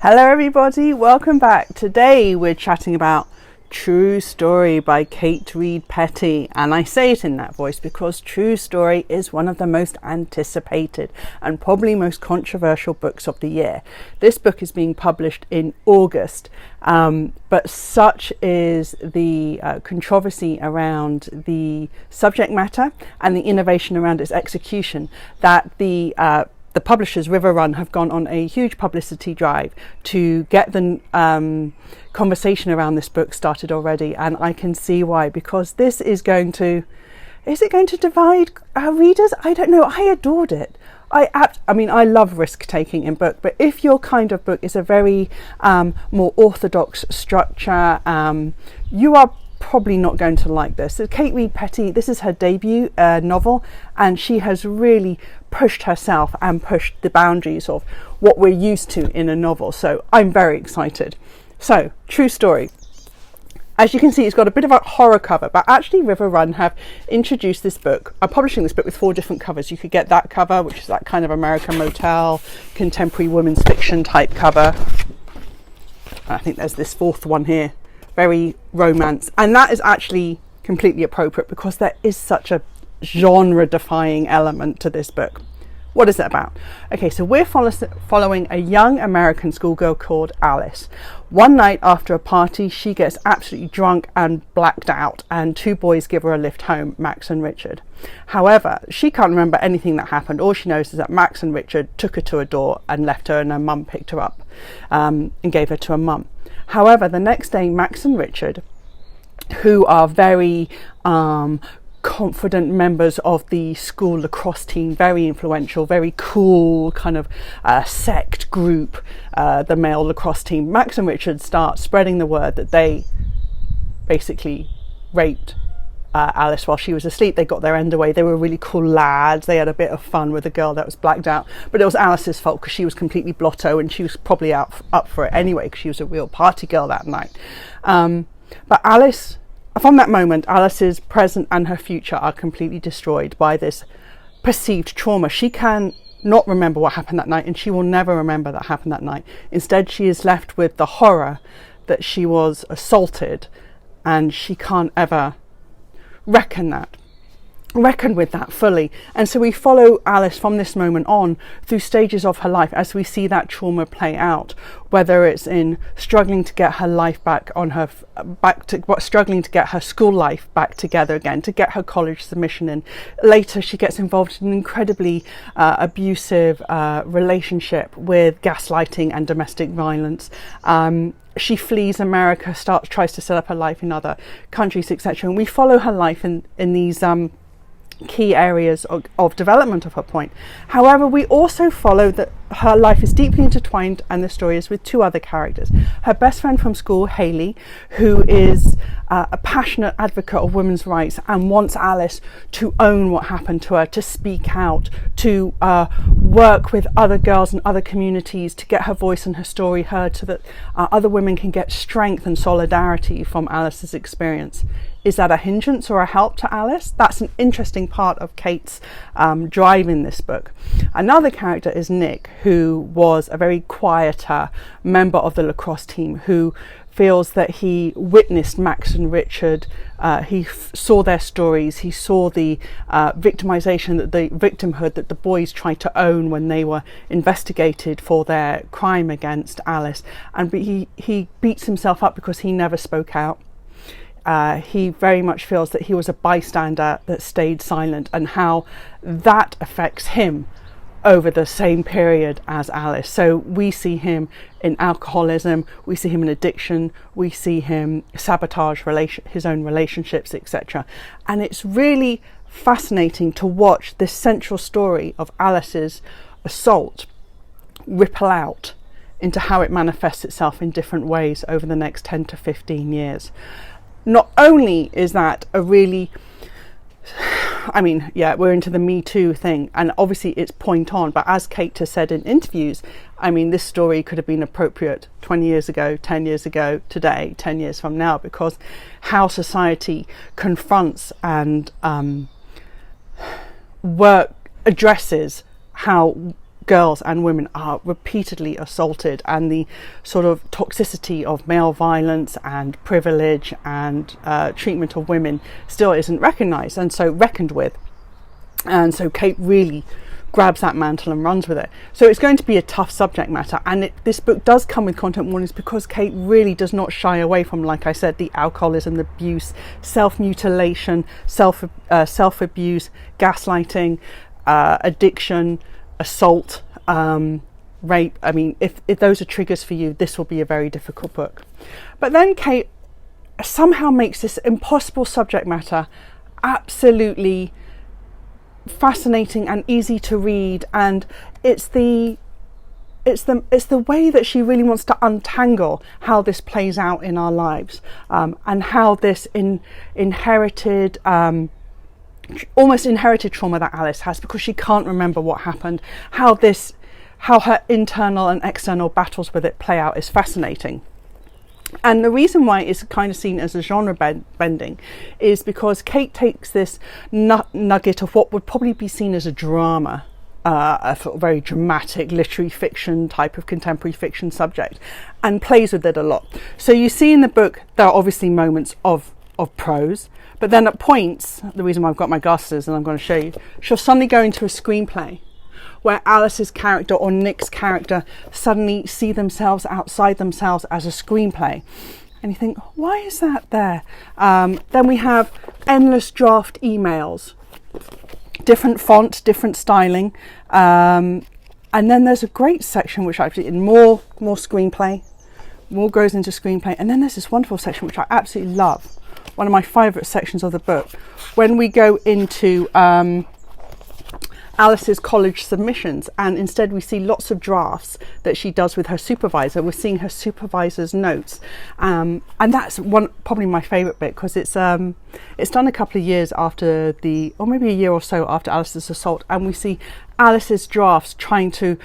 Hello everybody, welcome back. Today we're chatting about True Story by Kate Reid Petty, and I say it in that voice because True Story is one of the most anticipated and probably most controversial books of the year. This book is being published in August, but such is the controversy around the subject matter and the innovation around its execution that the publishers River Run have gone on a huge publicity drive to get the conversation around this book started already, and I can see why, because this is going to divide our readers? I don't know. I adored it. I mean, I love risk-taking in book, but if your kind of book is a very more orthodox structure, you are probably not going to like this. So Kate Reid Petty, this is her debut novel, and she has really pushed herself and pushed the boundaries of what we're used to in a novel. So I'm very excited. So, True Story. As you can see, it's got a bit of a horror cover, but actually River Run have introduced this book. I'm publishing this book with 4 different covers. You could get that cover, which is that kind of American Motel, contemporary women's fiction type cover. I think there's this 4th one here, very romance. And that is actually completely appropriate because there is such a genre-defying element to this book. What is it about? Okay, so we're following a young American schoolgirl called Alice. One night after a party, she gets absolutely drunk and blacked out, and 2 boys give her a lift home, Max and Richard. However, she can't remember anything that happened. All she knows is that Max and Richard took her to a door and left her, and her mum picked her up and gave her to her mum. However, the next day, Max and Richard, who are very confident members of the school lacrosse team, very influential, very cool kind of sect group, the male lacrosse team, Max and Richard start spreading the word that they basically raped Alice while she was asleep. They got their end away. They were really cool lads. They had a bit of fun with a girl that was blacked out, but it was Alice's fault because she was completely blotto, and she was probably up for it anyway because she was a real party girl that night. But Alice, from that moment, Alice's present and her future are completely destroyed by this perceived trauma. She can not remember what happened that night, and she will never remember that happened that night. Instead, she is left with the horror that she was assaulted, and she can't ever reckon with that fully. And so we follow Alice from this moment on through stages of her life as we see that trauma play out, whether it's in struggling to get her life struggling to get her school life back together again, to get her college submission in. Later she gets involved in an incredibly abusive relationship with gaslighting and domestic violence. She flees America, tries to set up her life in other countries, etc. And we follow her life in these key areas of development of her point. However, we also follow that her life is deeply intertwined, and the story is with 2 other characters. Her best friend from school, Haley, who is a passionate advocate of women's rights and wants Alice to own what happened to her, to speak out, to work with other girls and other communities to get her voice and her story heard so that other women can get strength and solidarity from Alice's experience. Is that a hindrance or a help to Alice? That's an interesting part of Kate's drive in this book. Another character is Nick, who was a very quieter member of the lacrosse team, who feels that he witnessed Max and Richard. He saw their stories. He saw the victimization, the victimhood that the boys tried to own when they were investigated for their crime against Alice. And he beats himself up because he never spoke out. He very much feels that he was a bystander that stayed silent, and how that affects him over the same period as Alice. So we see him in alcoholism, we see him in addiction, we see him sabotage his own relationships, etc. And it's really fascinating to watch this central story of Alice's assault ripple out into how it manifests itself in different ways over the next 10 to 15 years. Not only is that a really, we're into the Me Too thing, and obviously it's point on, but as Kate has said in interviews, this story could have been appropriate 20 years ago, 10 years ago, today, 10 years from now, because how society confronts and addresses how girls and women are repeatedly assaulted, and the sort of toxicity of male violence and privilege and treatment of women still isn't recognised and so reckoned with. And so Kate really grabs that mantle and runs with it. So it's going to be a tough subject matter, and this book does come with content warnings because Kate really does not shy away from, like I said, the alcoholism, the abuse, self-mutilation, self-abuse, gaslighting, addiction, assault, rape. I mean, if those are triggers for you, this will be a very difficult book. But then Kate somehow makes this impossible subject matter absolutely fascinating and easy to read, and it's the way that she really wants to untangle how this plays out in our lives, and how this inherited almost inherited trauma that Alice has, because she can't remember what happened, how her internal and external battles with it play out is fascinating. And the reason why it's kind of seen as a genre bending is because Kate takes this nugget of what would probably be seen as a drama, a sort of very dramatic literary fiction type of contemporary fiction subject, and plays with it a lot. So you see in the book there are obviously moments of prose, but then at points, the reason why I've got my glasses and I'm going to show you, she'll suddenly go into a screenplay where Alice's character or Nick's character suddenly see themselves outside themselves as a screenplay. And you think, why is that there? Then we have endless draft emails, different font, different styling. And then there's a great section which actually in more screenplay, more goes into screenplay. And then there's this wonderful section which I absolutely love. One of my favourite sections of the book, when we go into Alice's college submissions, and instead we see lots of drafts that she does with her supervisor. We're seeing her supervisor's notes, and that's probably my favourite bit, because it's done a couple of years after or maybe a year or so after Alice's assault, and we see Alice's drafts trying to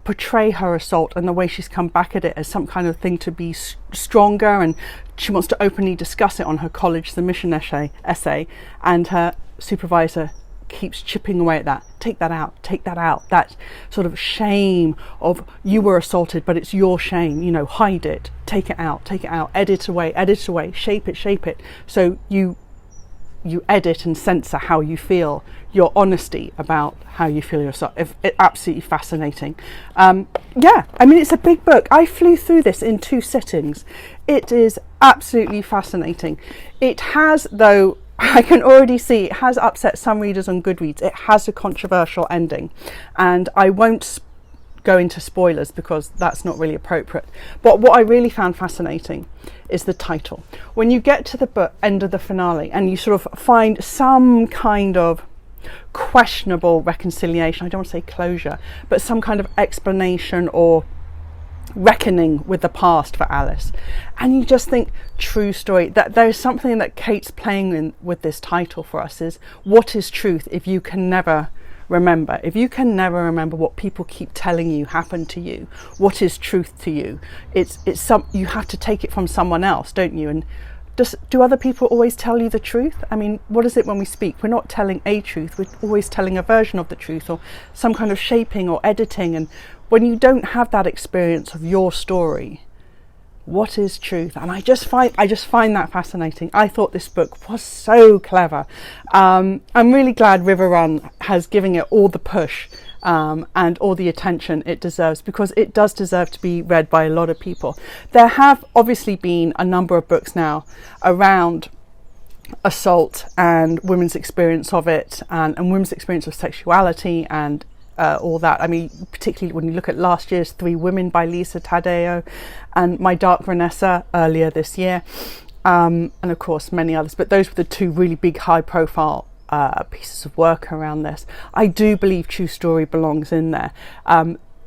portray her assault and the way she's come back at it as some kind of thing to be stronger, and she wants to openly discuss it on her college submission essay, and her supervisor keeps chipping away at that. Take that out, that sort of shame of you were assaulted, but it's your shame, hide it, take it out, edit away, shape it. So you edit and censor how you feel, your honesty about how you feel yourself. It's absolutely fascinating. It's a big book. I flew through this in 2 sittings. It is absolutely fascinating. It has, though, I can already see it has upset some readers on Goodreads. It has a controversial ending, and I won't go into spoilers because that's not really appropriate. But what I really found fascinating is the title. When you get to the end of the finale and you sort of find some kind of questionable reconciliation, I don't want to say closure, but some kind of explanation or reckoning with the past for Alice, and you just think, true story. That there's something that Kate's playing with this title for us is, what is truth if you can never remember? If you can never remember what people keep telling you happened to you, what is truth to you? You have to take it from someone else, don't you? And do other people always tell you the truth? I mean, what is it when we speak? We're not telling a truth, we're always telling a version of the truth, or some kind of shaping or editing. And when you don't have that experience of your story, what is truth? And I just find that fascinating. I thought this book was so clever. I'm really glad River Run has given it all the push and all the attention it deserves, because it does deserve to be read by a lot of people. There have obviously been a number of books now around assault and women's experience of it, and women's experience of sexuality and all that. I mean, particularly when you look at last year's 3 Women by Lisa Taddeo, and My Dark Vanessa earlier this year, and of course many others, but those were the 2 really big high profile pieces of work around this. I do believe True Story belongs in there.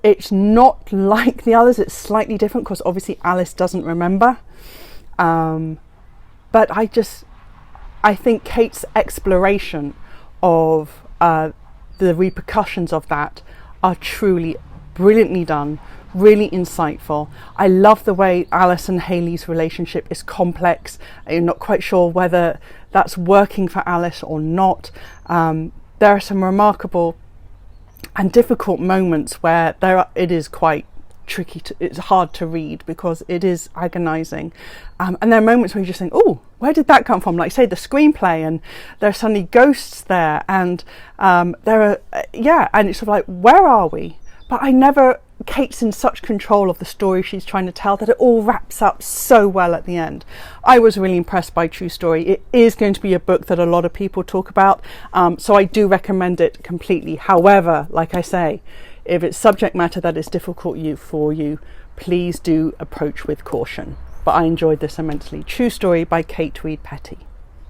It's not like the others, it's slightly different because obviously Alice doesn't remember, but I think Kate's exploration of the repercussions of that are truly brilliantly done, really insightful. I love the way Alice and Haley's relationship is complex. I'm not quite sure whether that's working for Alice or not. There are some remarkable and difficult moments where it is quite tricky it's hard to read because it is agonizing, and there are moments where you just think, oh, where did that come from? Like, say, the screenplay, and there are suddenly ghosts there, and there are and it's sort of like, where are we? But Kate's in such control of the story she's trying to tell that it all wraps up so well at the end. I was really impressed by True Story. It is going to be a book that a lot of people talk about, so I do recommend it completely. However, like I say, if it's subject matter that is difficult for you, please do approach with caution. But I enjoyed this immensely. True Story by Kate Reid Petty.